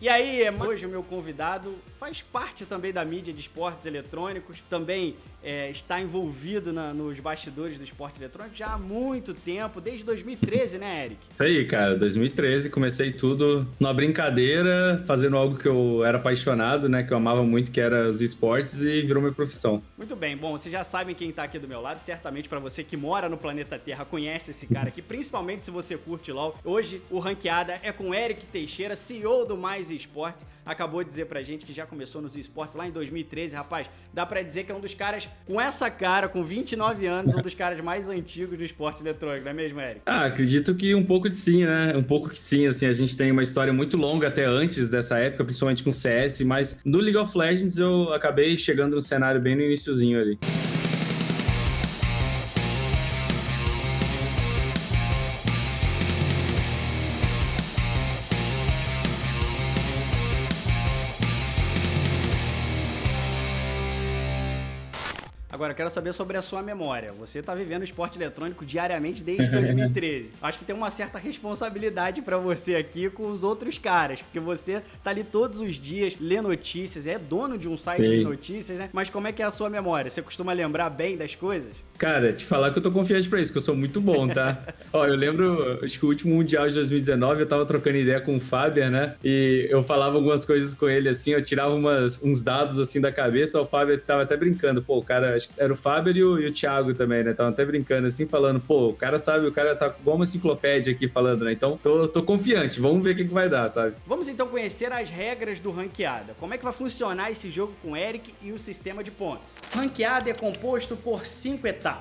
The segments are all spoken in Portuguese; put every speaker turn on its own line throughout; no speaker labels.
E aí, hoje o meu convidado faz parte também da mídia de esportes eletrônicos, também está envolvido nos bastidores do esporte eletrônico já há muito tempo, desde 2013, né, Eric?
Isso aí, cara, 2013, comecei tudo numa brincadeira, fazendo algo que eu era apaixonado, né, que eu amava muito, que era os esportes, e virou minha profissão.
Muito bem, bom, vocês já sabem quem tá aqui do meu lado, certamente para você que mora no planeta Terra conhece esse cara aqui, principalmente se você curte LoL. Hoje o Ranqueada é com Eric Teixeira, CEO do Mais Esporte, acabou de dizer pra gente que já começou nos esportes lá em 2013, rapaz, dá pra dizer que é um dos caras com essa cara, com 29 anos, um dos caras mais antigos do esporte eletrônico, não é mesmo, Eric?
Acredito que um pouco de sim, né? Um pouco que sim, assim, a gente tem uma história muito longa até antes dessa época, principalmente com CS, mas no League of Legends eu acabei chegando no cenário bem no iniciozinho ali.
Agora, eu quero saber sobre a sua memória. Você tá vivendo esporte eletrônico diariamente desde 2013. Acho que tem uma certa responsabilidade pra você aqui com os outros caras, porque você tá ali todos os dias, lê notícias, é dono de um site de notícias, né? Mas como é que é a sua memória? Você costuma lembrar bem das coisas?
Cara, te falar que eu tô confiante pra isso, que eu sou muito bom, tá? Ó, eu lembro, acho que o último Mundial de 2019, eu tava trocando ideia com o Faber, né? E eu falava algumas coisas com ele, assim, eu tirava uns dados, assim, da cabeça, o Faber tava até brincando, pô, o cara, acho que era o Faber e o Thiago também, né? Tava até brincando, assim, falando, pô, o cara sabe, o cara tá igual uma enciclopédia aqui falando, né? Então, tô confiante, vamos ver o que vai dar, sabe?
Vamos então conhecer as regras do Ranqueada. Como é que vai funcionar esse jogo com o Eric e o sistema de pontos? Ranqueada é composto por 5 etapas.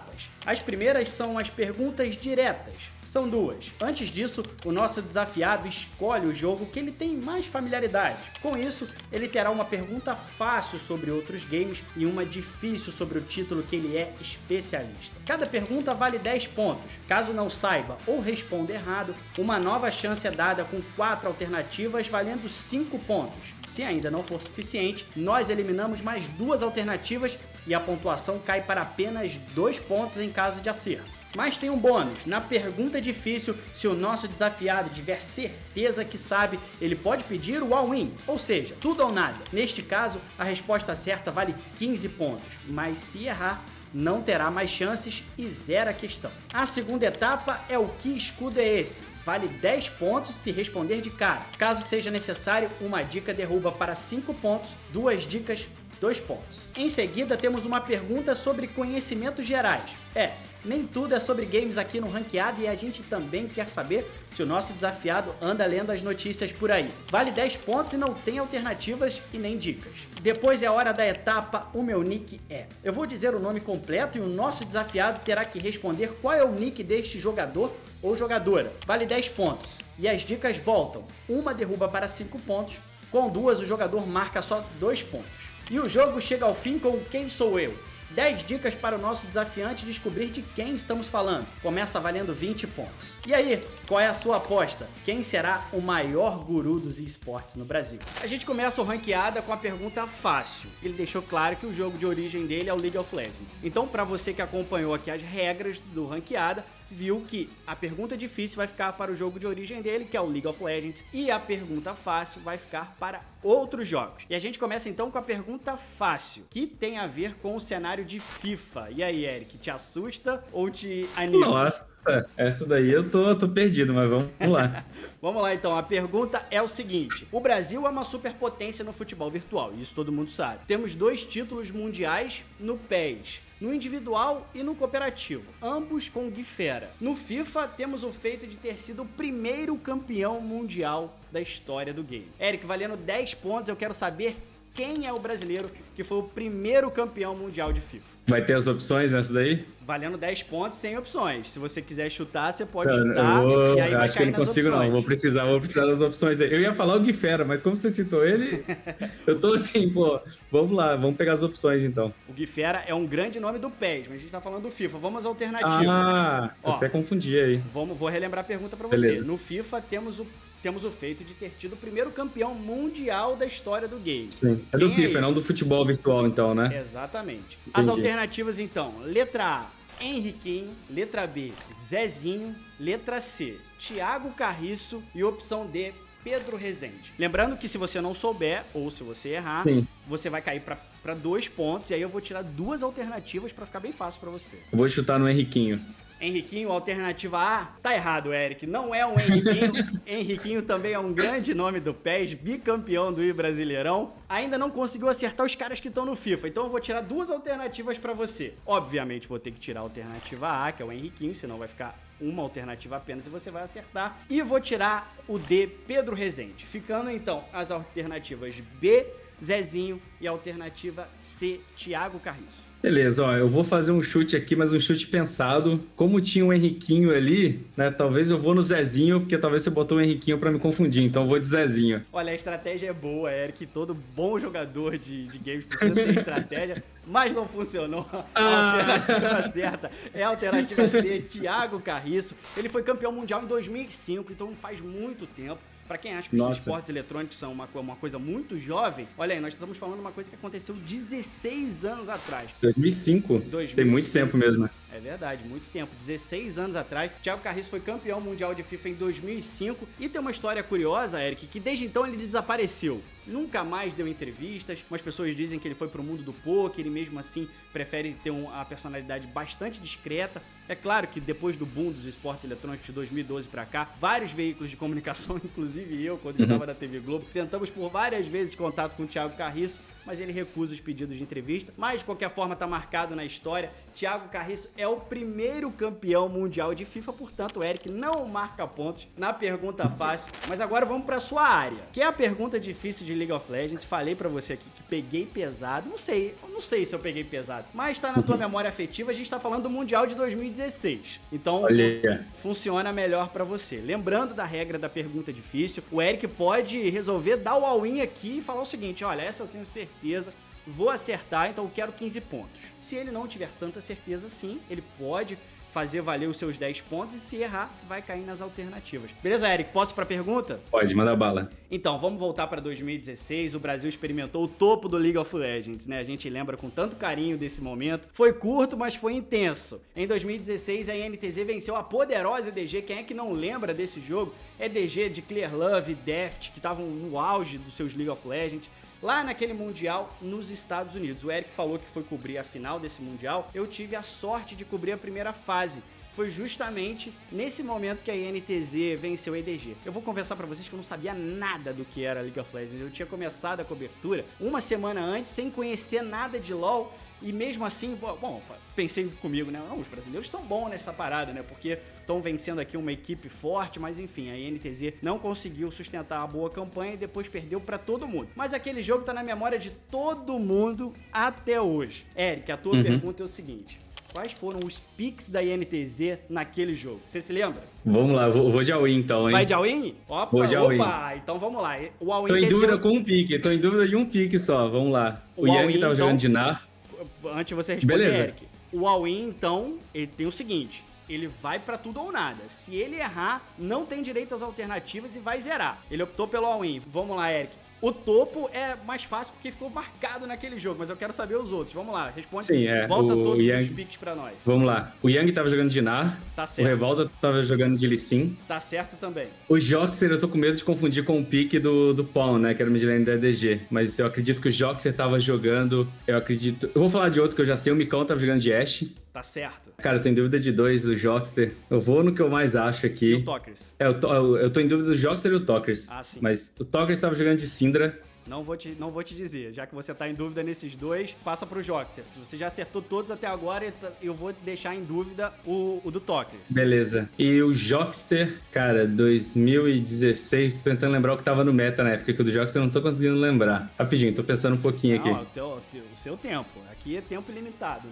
As primeiras são as perguntas diretas. São duas. Antes disso, o nosso desafiado escolhe o jogo que ele tem mais familiaridade. Com isso, ele terá uma pergunta fácil sobre outros games e uma difícil sobre o título que ele é especialista. Cada pergunta vale 10 pontos. Caso não saiba ou responda errado, uma nova chance é dada com 4 alternativas valendo 5 pontos. Se ainda não for suficiente, nós eliminamos mais 2 alternativas e a pontuação cai para apenas 2 pontos em caso de acerto. Mas tem um bônus, na pergunta difícil, se o nosso desafiado tiver certeza que sabe, ele pode pedir o all-in, ou seja, tudo ou nada. Neste caso, a resposta certa vale 15 pontos, mas se errar, não terá mais chances e zera a questão. A segunda etapa é o que escudo é esse? Vale 10 pontos se responder de cara. Caso seja necessário, uma dica derruba para 5 pontos, 2 dicas, 2 pontos. Em seguida, temos uma pergunta sobre conhecimentos gerais. Nem tudo é sobre games aqui no Ranqueado e a gente também quer saber se o nosso desafiado anda lendo as notícias por aí. Vale 10 pontos e não tem alternativas e nem dicas. Depois é a hora da etapa O Meu Nick É. Eu vou dizer o nome completo e o nosso desafiado terá que responder qual é o nick deste jogador ou jogadora. Vale 10 pontos. E as dicas voltam. Uma derruba para 5 pontos, com 2 o jogador marca só 2 pontos. E o jogo chega ao fim com Quem Sou Eu? 10 dicas para o nosso desafiante descobrir de quem estamos falando. Começa valendo 20 pontos. E aí, qual é a sua aposta? Quem será o maior guru dos esportes no Brasil? A gente começa o Ranqueada com a pergunta fácil. Ele deixou claro que o jogo de origem dele é o League of Legends. Então, para você que acompanhou aqui as regras do Ranqueada, viu que a pergunta difícil vai ficar para o jogo de origem dele, que é o League of Legends, e a pergunta fácil vai ficar para outros jogos. E a gente começa então com a pergunta fácil, que tem a ver com o cenário de FIFA. E aí, Eric, te assusta ou te anima?
Nossa, essa daí eu tô perdido, mas vamos lá.
Vamos lá então, a pergunta é o seguinte: o Brasil é uma superpotência no futebol virtual, isso todo mundo sabe. Temos 2 títulos mundiais no PES, no individual e no cooperativo, ambos com Guifera. No FIFA, temos o feito de ter sido o primeiro campeão mundial da história do game. Eric, valendo 10 pontos, eu quero saber quem é o brasileiro que foi o primeiro campeão mundial de FIFA.
Vai ter as opções nessa daí?
Valendo 10 pontos sem opções. Se você quiser chutar, você pode chutar e aí vai
acho que eu
cair
não
nas
consigo
opções.
não, vou precisar das opções aí. Eu ia falar o Guifera, mas como você citou ele, eu tô assim, pô, vamos lá, vamos pegar as opções então.
O Guifera é um grande nome do PES, mas a gente tá falando do FIFA. Vamos às alternativas.
Eu até confundi aí.
Vou relembrar a pergunta pra você.
Beleza.
No FIFA, temos o feito de ter tido o primeiro campeão mundial da história do game.
Sim. É do FIFA, não do futebol virtual então, né?
Exatamente.
Entendi.
As alternativas então: letra A, Henriquinho, letra B, Zezinho, letra C, Thiago Carriço e opção D, Pedro Rezende. Lembrando que se você não souber, ou se você errar,
Sim.
você vai cair pra 2 pontos, e aí eu vou tirar 2 alternativas pra ficar bem fácil pra você.
Eu vou chutar no Henriquinho.
Henriquinho, alternativa A. Tá errado, Eric. Não é um Henriquinho. Henriquinho também é um grande nome do PES, bicampeão do Brasileirão. Ainda não conseguiu acertar os caras que estão no FIFA, então eu vou tirar 2 alternativas pra você. Obviamente vou ter que tirar a alternativa A, que é o Henriquinho, senão vai ficar uma alternativa apenas e você vai acertar. E vou tirar o D, Pedro Rezende. Ficando então as alternativas B, Zezinho, e a alternativa C, Thiago Carriço.
Beleza, ó, eu vou fazer um chute aqui, mas um chute pensado. Como tinha um Henriquinho ali, né, talvez eu vou no Zezinho, porque talvez você botou o Henriquinho pra me confundir, então eu vou de Zezinho.
Olha, a estratégia é boa, Eric, todo bom jogador de games precisa ter estratégia, mas não funcionou. A alternativa certa é a alternativa C, Thiago Carriço. Ele foi campeão mundial em 2005, então faz muito tempo. Pra quem acha que os esportes eletrônicos são uma coisa muito jovem, olha aí, nós estamos falando de uma coisa que aconteceu 16 anos atrás.
2005? Tem muito tempo mesmo.
É verdade, muito tempo. 16 anos atrás, Thiago Carriço foi campeão mundial de FIFA em 2005. E tem uma história curiosa, Eric, que desde então ele desapareceu. Nunca mais deu entrevistas. Umas pessoas dizem que ele foi pro mundo do poker e mesmo assim prefere ter uma personalidade bastante discreta. É claro que depois do boom dos esportes eletrônicos de 2012 pra cá, vários veículos de comunicação, inclusive eu, quando estava na TV Globo, tentamos por várias vezes contato com o Thiago Carriço, mas ele recusa os pedidos de entrevista. Mas, de qualquer forma, tá marcado na história. Thiago Carriço é o primeiro campeão mundial de FIFA, portanto, o Eric não marca pontos na pergunta fácil. Mas agora vamos pra sua área, que é a pergunta difícil de League of Legends. Falei pra você aqui que peguei pesado. Não sei se eu peguei pesado, mas tá na tua memória afetiva. A gente tá falando do Mundial de 2016. Então, funciona melhor pra você. Lembrando da regra da pergunta difícil, o Eric pode resolver dar o all-in aqui e falar o seguinte: olha, essa eu tenho certeza, vou acertar, então eu quero 15 pontos. Se ele não tiver tanta certeza assim, ele pode fazer valer os seus 10 pontos e se errar, vai cair nas alternativas. Beleza, Eric? Posso ir pra pergunta?
Pode, manda bala.
Então, vamos voltar para 2016. O Brasil experimentou o topo do League of Legends, né? A gente lembra com tanto carinho desse momento. Foi curto, mas foi intenso. Em 2016, a INTZ venceu a poderosa EDG. Quem é que não lembra desse jogo? EDG de Clear Love e Deft, que estavam no auge dos seus League of Legends, lá naquele Mundial nos Estados Unidos. O Eric falou que foi cobrir a final desse Mundial. Eu tive a sorte de cobrir a primeira fase. Foi justamente nesse momento que a INTZ venceu a EDG. Eu vou confessar pra vocês que eu não sabia nada do que era League of Legends. Eu tinha começado a cobertura uma semana antes, sem conhecer nada de LoL. E mesmo assim, bom, pensei comigo, né? Não, os brasileiros são bons nessa parada, né? Porque estão vencendo aqui uma equipe forte, mas enfim, a INTZ não conseguiu sustentar a boa campanha e depois perdeu pra todo mundo. Mas aquele jogo tá na memória de todo mundo até hoje. Eric, a tua pergunta é o seguinte: quais foram os picks da INTZ naquele jogo? Você se lembra?
Vamos lá, eu vou de all-in então, hein?
Vai de all-in? Opa,
vou de all-in.
Então vamos lá. O all-in
tô em dúvida com um pique, tô em dúvida de um pique só, vamos lá. O Yang tava jogando de Nar.
Antes de você responder,
beleza,
Eric, o all-in, então, ele tem o seguinte: ele vai pra tudo ou nada. Se ele errar, não tem direito às alternativas e vai zerar. Ele optou pelo all-in. Vamos lá, Eric. O topo é mais fácil porque ficou marcado naquele jogo, mas eu quero saber os outros. Vamos lá, responde.
Sim,
volta todos os picks pra nós.
Vamos lá. O Yang tava jogando de Nar.
Tá certo.
O Revolta tava jogando de Lee Sin.
Tá certo também.
O Joxer, eu tô com medo de confundir com o pique do Pawn, né? Que era o midlane da EDG. Mas eu acredito que o Joxer tava jogando... Eu vou falar de outro que eu já sei. O Micão tava jogando de Ashe.
Tá certo.
Cara, eu tô em dúvida de 2 do Joxter. Eu vou no que eu mais acho aqui.
E o Tokers?
Eu tô em dúvida do Joxter e o Tokers.
Ah, sim.
Mas o Tokers tava jogando de Syndra.
Não vou te dizer. Já que você tá em dúvida nesses dois, passa pro Joxer. Você já acertou todos até agora, eu vou deixar em dúvida o do Tokers.
Beleza. E o Joxter, cara, 2016, tô tentando lembrar o que tava no meta na época, que o do Joxter eu não tô conseguindo lembrar. Rapidinho, tô pensando um pouquinho aqui.
Não, o seu tempo. Aqui é tempo limitado.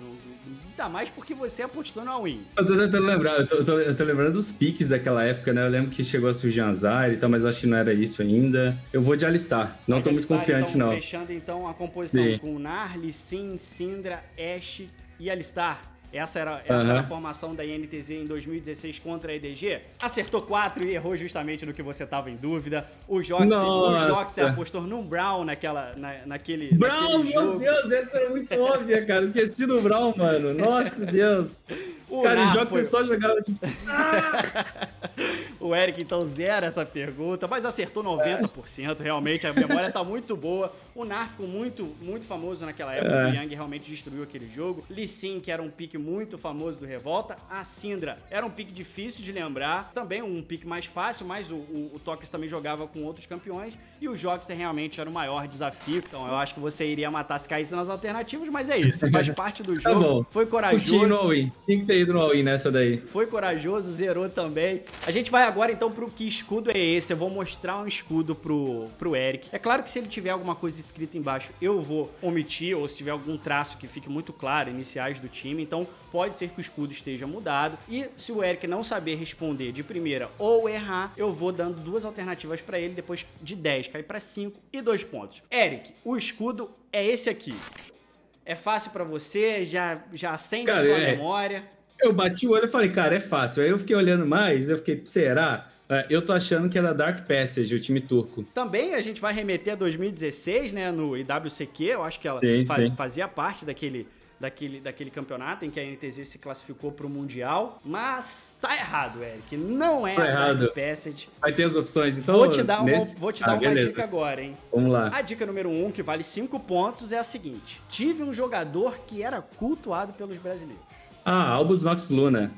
Ainda mais porque você apostou no all-in.
Eu tô tentando lembrar, eu tô lembrando dos piques daquela época, né? Eu lembro que chegou a surgir Azar e tal, mas acho que não era isso ainda. Eu vou de Alistar. Não tô muito confiante,
então,
não.
Fechando então a composição com Nar, Lee Sin, Syndra, Ashe e Alistar. Essa era a formação da INTZ em 2016 contra a EDG. Acertou 4 e errou justamente no que você tava em dúvida. O Joxer apostou num Brown naquele
Brown,
jogo.
Meu Deus, essa é muito óbvia, cara. Esqueci do Brown, mano. Nossa, Deus. Cara, o Joxer só jogava de...
O Eric, então, zera essa pergunta, mas acertou 90%. Realmente, a memória tá muito boa. O Nar ficou muito, muito famoso naquela época. O Yang realmente destruiu aquele jogo. Lee Sin, que era um pique muito famoso do Revolta. A Syndra era um pique difícil de lembrar. Também um pique mais fácil, mas o Tox também jogava com outros campeões. E o Joxer realmente era o maior desafio. Então, eu acho que você iria matar se caísse nas alternativas, mas é isso. Faz parte do jogo.
Tá bom.
Foi corajoso.
Tinha que ter ido no all-in nessa daí.
Foi corajoso, zerou também. A gente vai agora então pro que escudo é esse. Eu vou mostrar um escudo pro Eric. É claro que se ele tiver alguma coisa escrita embaixo, eu vou omitir, ou se tiver algum traço que fique muito claro, iniciais do time. Então pode ser que o escudo esteja mudado. E se o Eric não saber responder de primeira ou errar, eu vou dando 2 alternativas pra ele. Depois de 10, cai pra 5 e 2 pontos. Eric, o escudo é esse aqui. É fácil pra você? Já acende a sua memória?
Eu bati o olho e falei, cara, é fácil. Aí eu fiquei olhando mais, eu fiquei, será? Eu tô achando que é da Dark Passage, o time turco.
Também a gente vai remeter a 2016, né, no IWCQ. Eu acho que ela fazia parte daquele campeonato em que a NTZ se classificou pro Mundial. Mas tá errado, Eric. Não é a Dark Passage.
Vai ter as opções, então?
Vou te dar uma dica agora, hein?
Vamos lá.
A dica número 1, que vale 5 pontos, é a seguinte. Tive um jogador que era cultuado pelos brasileiros.
Albus Nox Luna.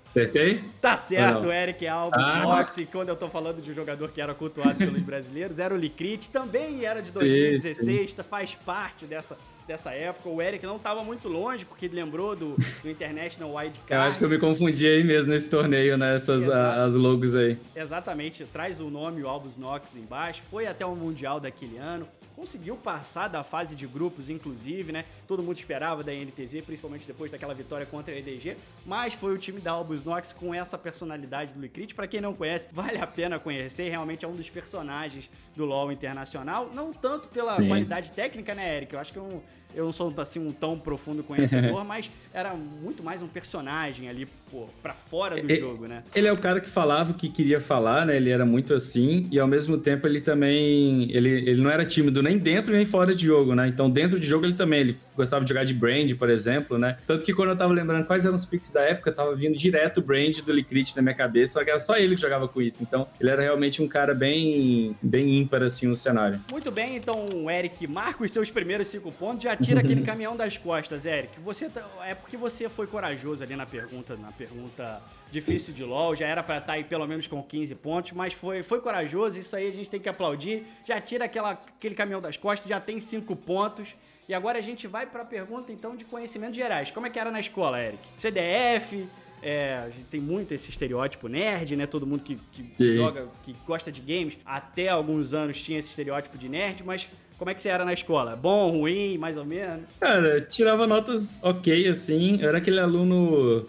Acertei?
Tá certo, Eric Albus Nox. E quando eu tô falando de um jogador que era cultuado pelos brasileiros, era o Likrit, também era de 2016, sim. Faz parte dessa época. O Eric não tava muito longe, porque ele lembrou do International Wildcard.
Eu acho que eu me confundi aí mesmo nesse torneio, né? As logos aí.
Exatamente. Traz o nome, o Albus Nox, embaixo. Foi até o Mundial daquele ano. Conseguiu passar da fase de grupos, inclusive, né? Todo mundo esperava da NTZ, principalmente depois daquela vitória contra a EDG. Mas foi o time da Albus Nox com essa personalidade do Likrit. Pra quem não conhece, vale a pena conhecer. Realmente é um dos personagens do LoL internacional. Não tanto pela qualidade técnica, né, Eric? Eu acho que eu não sou assim um tão profundo conhecedor, mas era muito mais um personagem ali, pra fora do jogo, né? Ele
é o cara que falava o que queria falar, né? Ele era muito assim, e ao mesmo tempo ele também... Ele não era tímido nem dentro nem fora de jogo, né? Então dentro de jogo ele gostava de jogar de Brand, por exemplo, né? Tanto que quando eu tava lembrando quais eram os picks da época, tava vindo direto o Brand do Likrit na minha cabeça, só que era só ele que jogava com isso. Então ele era realmente um cara bem ímpar, assim, no cenário.
Muito bem, então, Eric, marca os seus primeiros 5 pontos, já tira aquele caminhão das costas, Eric. É porque você foi corajoso ali na pergunta difícil de LoL, já era pra estar aí pelo menos com 15 pontos, mas foi corajoso, isso aí a gente tem que aplaudir. Já tira aquele caminhão das costas, já tem 5 pontos. E agora a gente vai pra pergunta, então, de conhecimentos gerais. Como é que era na escola, Eric? CDF... a gente tem muito esse estereótipo nerd, né? Todo mundo que joga, que gosta de games, até alguns anos tinha esse estereótipo de nerd, mas como é que você era na escola? Bom, ruim, mais ou menos?
Cara, tirava notas ok, assim. Eu era aquele aluno...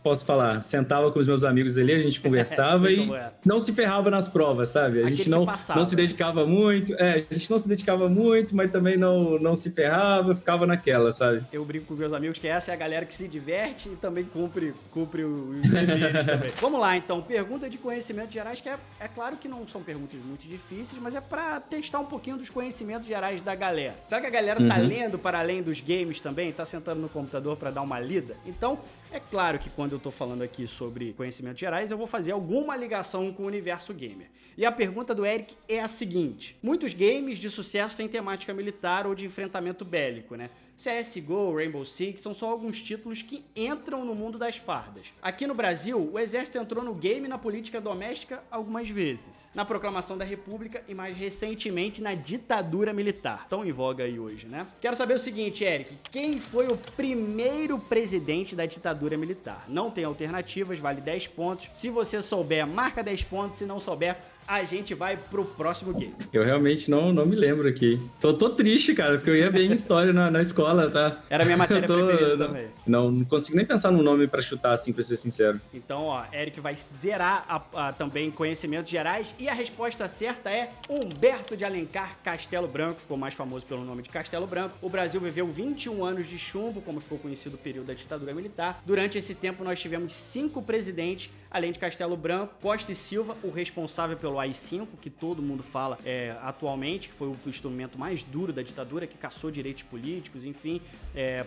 Posso falar, sentava com os meus amigos ali, a gente conversava e não se ferrava nas provas, sabe? A gente não se dedicava muito, a gente não se dedicava muito, mas também não se ferrava, ficava naquela, sabe?
Eu brinco com meus amigos que essa é a galera que se diverte e também cumpre os deveres também. Vamos lá, então, pergunta de conhecimentos gerais, que é claro que não são perguntas muito difíceis, mas é pra testar um pouquinho dos conhecimentos gerais da galera. Será que a galera tá lendo para além dos games também? Tá sentando no computador pra dar uma lida? Então, é claro que quando eu tô falando aqui sobre conhecimentos gerais, eu vou fazer alguma ligação com o universo gamer. E a pergunta do Eric é a seguinte: muitos games de sucesso têm temática militar ou de enfrentamento bélico, né? CSGO, Rainbow Six são só alguns títulos que entram no mundo das fardas. Aqui no Brasil, o exército entrou no game e na política doméstica algumas vezes. Na proclamação da República e mais recentemente na ditadura militar. Tão em voga aí hoje, né? Quero saber o seguinte, Eric, quem foi o primeiro presidente da ditadura militar? Não tem alternativas, vale 10 pontos. Se você souber, marca 10 pontos. Se não souber, a gente vai pro próximo game.
Eu realmente não me lembro aqui. Tô triste, cara, porque eu ia bem em história na escola, tá?
Era a minha matéria preferida também.
Não consigo nem pensar num nome pra chutar, assim, pra ser sincero.
Então, Eric vai zerar também conhecimentos gerais e a resposta certa é Humberto de Alencar Castelo Branco, ficou mais famoso pelo nome de Castelo Branco. O Brasil viveu 21 anos de chumbo, como ficou conhecido o período da ditadura militar. Durante esse tempo, nós tivemos 5 presidentes, além de Castelo Branco, Costa e Silva, o responsável pelo pelo AI-5, que todo mundo fala atualmente, que foi o instrumento mais duro da ditadura, que caçou direitos políticos, enfim,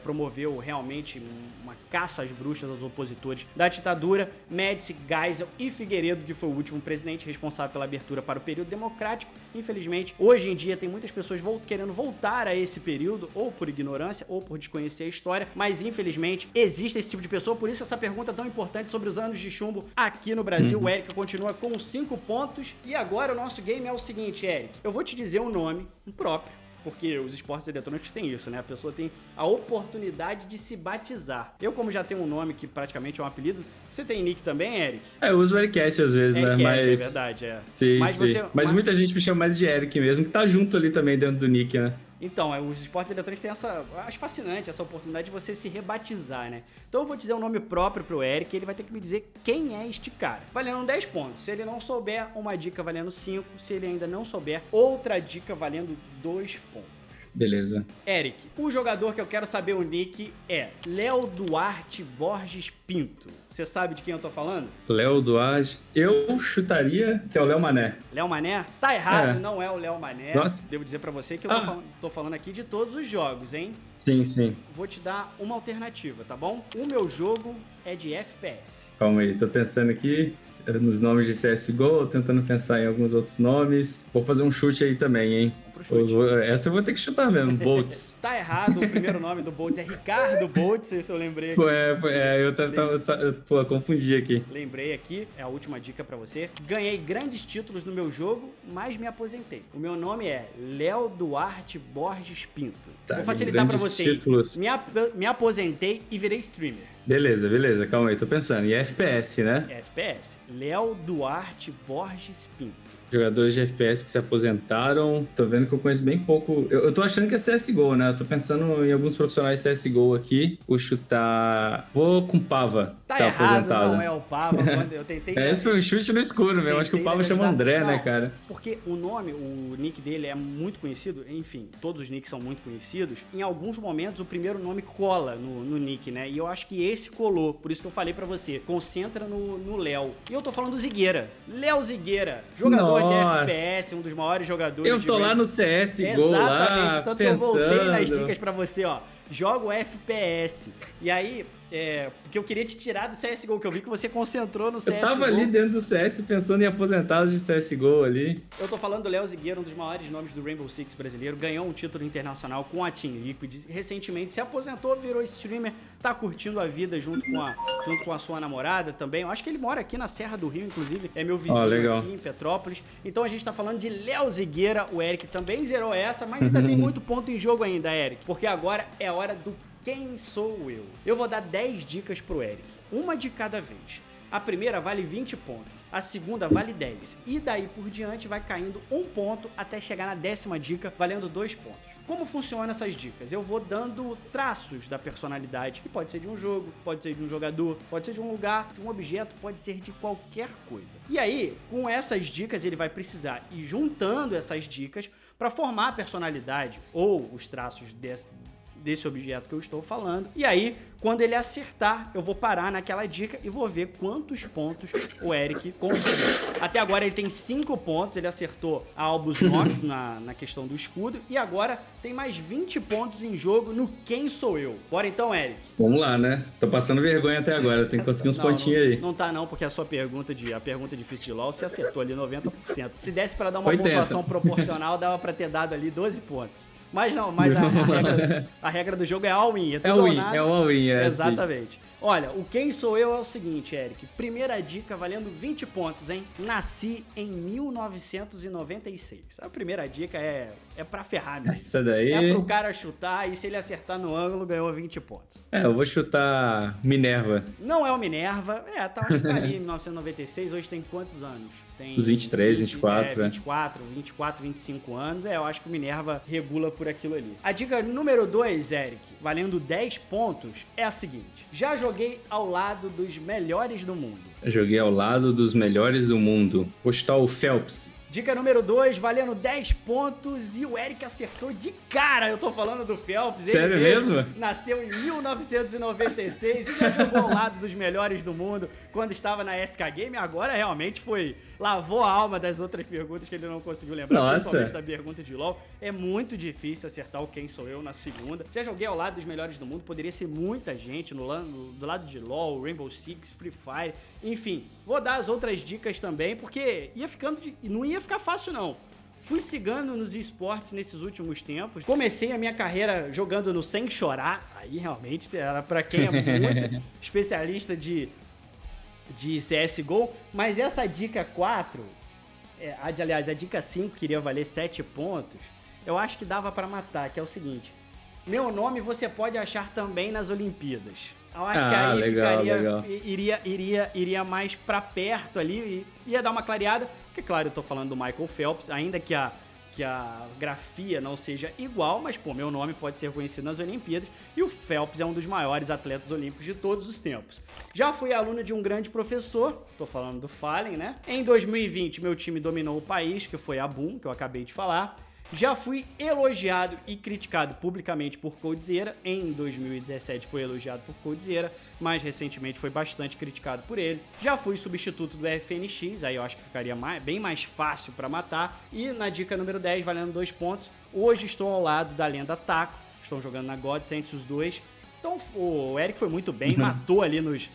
promoveu realmente uma caça às bruxas aos opositores da ditadura. Médici, Geisel e Figueiredo, que foi o último presidente responsável pela abertura para o período democrático. Infelizmente, hoje em dia tem muitas pessoas querendo voltar a esse período, ou por ignorância, ou por desconhecer a história, mas infelizmente existe esse tipo de pessoa, por isso essa pergunta tão importante sobre os anos de chumbo aqui no Brasil. O Eric continua com 5 pontos, e agora o nosso game é o seguinte, Eric, eu vou te dizer um nome, um próprio, porque os esportes eletrônicos têm isso, né? A pessoa tem a oportunidade de se batizar. Eu, como já tenho um nome que praticamente é um apelido, você tem nick também, Eric?
Eu uso o Ericat às vezes, né?
Mas... é verdade,
Sim,
mas
sim. Mas muita gente me chama mais de Eric mesmo, que tá junto ali também dentro do nick, né?
Então, os esportes eletrônicos têm essa... acho fascinante essa oportunidade de você se rebatizar, né? Então eu vou dizer um nome próprio pro Eric, ele vai ter que me dizer quem é este cara. Valendo 10 pontos. Se ele não souber, uma dica valendo 5. Se ele ainda não souber, outra dica valendo 2 pontos.
Beleza.
Eric, o jogador que eu quero saber o nick é Léo Duarte Borges Pinto. Você sabe de quem eu tô falando?
Léo Duarte. Eu chutaria que é o Léo Mané.
Léo Mané? Tá errado, não é o Léo Mané.
Nossa.
Devo dizer pra você que eu tô falando aqui de todos os jogos, hein?
Sim, sim.
Vou te dar uma alternativa, tá bom? O meu jogo é de FPS.
Calma aí, tô pensando aqui nos nomes de CSGO, tentando pensar em alguns outros nomes. Vou fazer um chute aí também, hein? Essa eu vou ter que chutar mesmo, Boltz.
Tá errado, o primeiro nome do Boltz é Ricardo Boltz, isso eu lembrei aqui.
Eu confundi aqui.
Lembrei aqui, é a última dica pra você. Ganhei grandes títulos no meu jogo, mas me aposentei. O meu nome é Léo Duarte Borges Pinto. Vou facilitar pra você.
Títulos.
Me aposentei e virei streamer.
Beleza, calma aí, tô pensando. E é FPS, né?
FPS. Léo Duarte Borges Pinto.
Jogadores de FPS que se aposentaram. Tô vendo que eu conheço bem pouco. Eu tô achando que é CSGO, né? Eu tô pensando em alguns profissionais de CSGO aqui. Vou chutar... Vou com Pava.
Tá errado, aposentado. Não é o Pava. Quando eu tentei...
Esse foi um chute no escuro mesmo. Acho que o Pava chama André, né, cara?
Porque o nome, o nick dele é muito conhecido. Enfim, todos os nicks são muito conhecidos. Em alguns momentos, o primeiro nome cola no nick, né? E eu acho que esse colou. Por isso que eu falei pra você. Concentra no Léo. E eu tô falando do Zigueira. Léo Zigueira. Jogador de FPS, um dos maiores jogadores.
Eu tô lá no CSGO,
exatamente, tanto que eu voltei nas dicas pra você, ó. Jogo FPS. E aí, porque eu queria te tirar do CSGO, que eu vi que você concentrou no CSGO.
Eu tava ali dentro do CS pensando em aposentados de CSGO ali.
Eu tô falando do Léo Zigueira, um dos maiores nomes do Rainbow Six brasileiro. Ganhou um título internacional com a Team Liquid. Recentemente se aposentou, virou streamer. Tá curtindo a vida junto com a sua namorada também. Eu acho que ele mora aqui na Serra do Rio, inclusive. É meu vizinho aqui em Petrópolis. Então a gente tá falando de Léo Zigueira. O Eric também zerou essa, mas ainda tem muito ponto em jogo ainda, Eric. Porque agora é hora do Quem Sou Eu? Eu vou dar 10 dicas pro Eric, uma de cada vez. A primeira vale 20 pontos, a segunda vale 10, e daí por diante vai caindo um ponto até chegar na 10ª dica, valendo 2 pontos. Como funcionam essas dicas? Eu vou dando traços da personalidade, que pode ser de um jogo, pode ser de um jogador, pode ser de um lugar, de um objeto, pode ser de qualquer coisa. E aí, com essas dicas, ele vai precisar ir juntando essas dicas para formar a personalidade ou os traços desse objeto que eu estou falando. E aí, quando ele acertar, eu vou parar naquela dica e vou ver quantos pontos o Eric conseguiu. Até agora ele tem 5 pontos, ele acertou a Albus Nox na questão do escudo, e agora tem mais 20 pontos em jogo no Quem Sou Eu. Bora então, Eric?
Vamos lá, né? Tô passando vergonha até agora, tem que conseguir uns pontinhos aí.
Não tá não, porque a pergunta difícil de LoL, você acertou ali 90%. Se desse pra dar uma
80.
pontuação proporcional, dava pra ter dado ali 12 pontos. Mas não, a regra do jogo é all-in.
É o all-in,
exatamente. Assim. Olha, o Quem Sou Eu é o seguinte, Eric. Primeira dica valendo 20 pontos, hein? Nasci em 1996. A primeira dica é pra ferrar mesmo.
Essa daí...
É pro cara chutar e se ele acertar no ângulo, ganhou 20 pontos.
Eu vou chutar Minerva.
Não é o Minerva. Acho que tá ali em 1996. Hoje tem quantos anos? Tem
uns 23, 24.
24, 25 anos. Eu acho que o Minerva regula por aquilo ali. A dica número 2, Eric, valendo 10 pontos, é a seguinte. Já joguei ao lado dos melhores do mundo.
Joguei ao lado dos melhores do mundo. Vou chutar o Phelps.
Dica número 2, valendo 10 pontos e o Eric acertou de cara. Eu tô falando do Phelps.
Sério mesmo?
Nasceu em 1996 e já jogou ao lado dos melhores do mundo quando estava na SK Game. Agora realmente lavou a alma das outras perguntas que ele não conseguiu lembrar.
Nossa.
Principalmente da pergunta de LoL. É muito difícil acertar o Quem Sou Eu na segunda. Já joguei ao lado dos melhores do mundo. Poderia ser muita gente do lado de LoL, Rainbow Six, Free Fire. Enfim, vou dar as outras dicas também, porque não ia ficar fácil não. Fui cigano nos esportes nesses últimos tempos. Comecei a minha carreira jogando no Sem Chorar. Aí realmente era pra quem é muito especialista de CSGO. Mas essa dica 4, aliás, a dica 5 queria valer 7 pontos. Eu acho que dava pra matar, que é o seguinte. Meu nome você pode achar também nas Olimpíadas. Eu acho que aí
legal.
iria mais pra perto ali, ia dar uma clareada, porque claro, eu tô falando do Michael Phelps, ainda que a grafia não seja igual, mas pô, meu nome pode ser conhecido nas Olimpíadas, e o Phelps é um dos maiores atletas olímpicos de todos os tempos. Já fui aluno de um grande professor, tô falando do Fallen, né? Em 2020, meu time dominou o país, que foi a Boom, que eu acabei de falar. Já fui elogiado e criticado publicamente por Coldzera. Em 2017 foi elogiado por Coldzera, mas recentemente foi bastante criticado por ele. Já fui substituto do FNX, aí eu acho que ficaria bem mais fácil para matar. E na dica número 10, valendo 2 pontos, hoje estou ao lado da lenda Taco. Estão jogando na Godsend os dois. Então o Eric foi muito bem, matou ali nos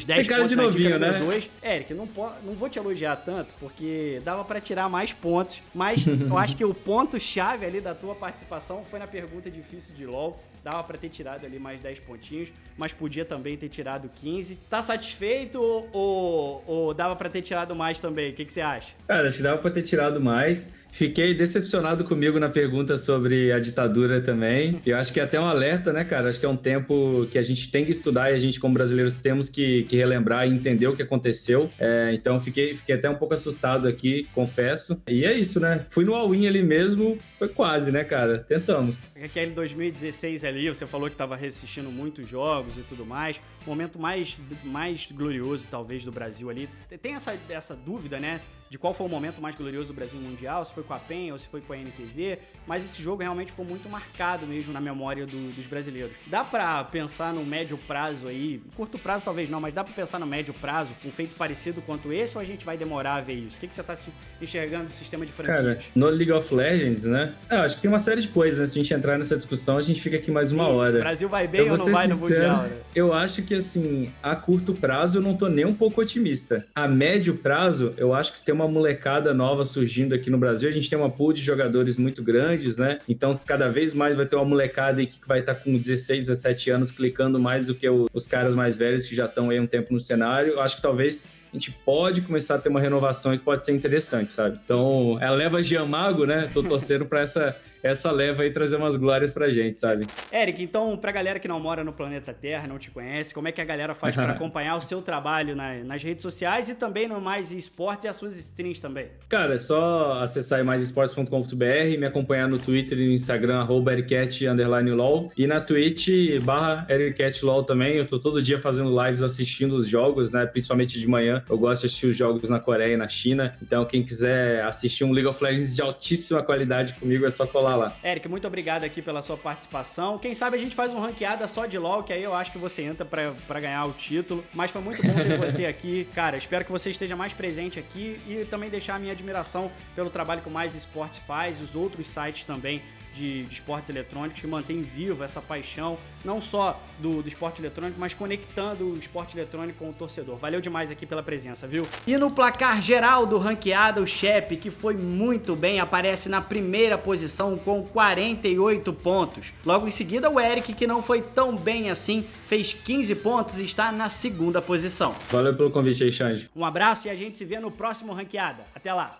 10 pontos
de
na
novinho,
dica
né?
número 2. Eric, não vou te elogiar tanto, porque dava pra tirar mais pontos, mas eu acho que o ponto-chave ali da tua participação foi na pergunta difícil de LoL. Dava pra ter tirado ali mais 10 pontinhos, mas podia também ter tirado 15. Tá satisfeito ou dava pra ter tirado mais também? O que você acha?
Cara, acho que dava pra ter tirado mais. Fiquei decepcionado comigo na pergunta sobre a ditadura também. Eu acho que é até um alerta, né, cara? Acho que é um tempo que a gente tem que estudar e a gente, como brasileiros, temos que relembrar e entender o que aconteceu. Então, fiquei até um pouco assustado aqui, confesso. E é isso, né? Fui no all-in ali mesmo, foi quase, né, cara? Tentamos.
Aquele 2016 ali, você falou que tava reassistindo muitos jogos e tudo mais. O momento mais glorioso, talvez, do Brasil ali. Tem essa dúvida, né? De qual foi o momento mais glorioso do Brasil Mundial, se foi com a PEN ou se foi com a NTZ, mas esse jogo realmente ficou muito marcado mesmo na memória dos brasileiros. Dá pra pensar no médio prazo aí, curto prazo talvez não, mas dá pra pensar no médio prazo, um feito parecido quanto esse, ou a gente vai demorar a ver isso? O que você tá enxergando do sistema de franquias?
Cara, no League of Legends, né? Acho que tem uma série de coisas, né? Se a gente entrar nessa discussão, a gente fica aqui mais uma hora.
O Brasil vai bem ou não vai no Mundial, né?
Eu acho que, assim, a curto prazo eu não tô nem um pouco otimista. A médio prazo, eu acho que tem uma molecada nova surgindo aqui no Brasil. A gente tem uma pool de jogadores muito grandes, né? Então, cada vez mais vai ter uma molecada aí que vai estar com 16, 17 anos clicando mais do que os caras mais velhos que já estão aí um tempo no cenário. Eu acho que talvez a gente pode começar a ter uma renovação que pode ser interessante, sabe? Então, a leva de Amago, né? Tô torcendo pra essa leva aí trazer umas glórias pra gente, sabe?
Eric, então, pra galera que não mora no planeta Terra, não te conhece, como é que a galera faz para acompanhar o seu trabalho nas redes sociais e também no Mais Esportes e as suas streams também?
Cara, é só acessar maisesportes.com.br, me acompanhar no Twitter e no Instagram, @ericcat_LOL, e na Twitch, /ericcat_LOL também. Eu tô todo dia fazendo lives assistindo os jogos, né? Principalmente de manhã. Eu gosto de assistir os jogos na Coreia e na China. Então, quem quiser assistir um League of Legends de altíssima qualidade comigo, é só colar lá.
Eric, muito obrigado aqui pela sua participação. Quem sabe a gente faz um ranqueada só de LoL, que aí eu acho que você entra pra ganhar o título. Mas foi muito bom ter você aqui. Cara, espero que você esteja mais presente aqui e também deixar a minha admiração pelo trabalho que o Mais Esportes faz, os outros sites também de esportes eletrônicos, que mantém viva essa paixão, não só do esporte eletrônico, mas conectando o esporte eletrônico com o torcedor. Valeu demais aqui pela presença, viu? E no placar geral do ranqueada, o Shep, que foi muito bem, aparece na primeira posição com 48 pontos. Logo em seguida, o Eric, que não foi tão bem assim, fez 15 pontos e está na segunda posição.
Valeu pelo convite aí, Xande.
Um abraço e a gente se vê no próximo ranqueada. Até lá!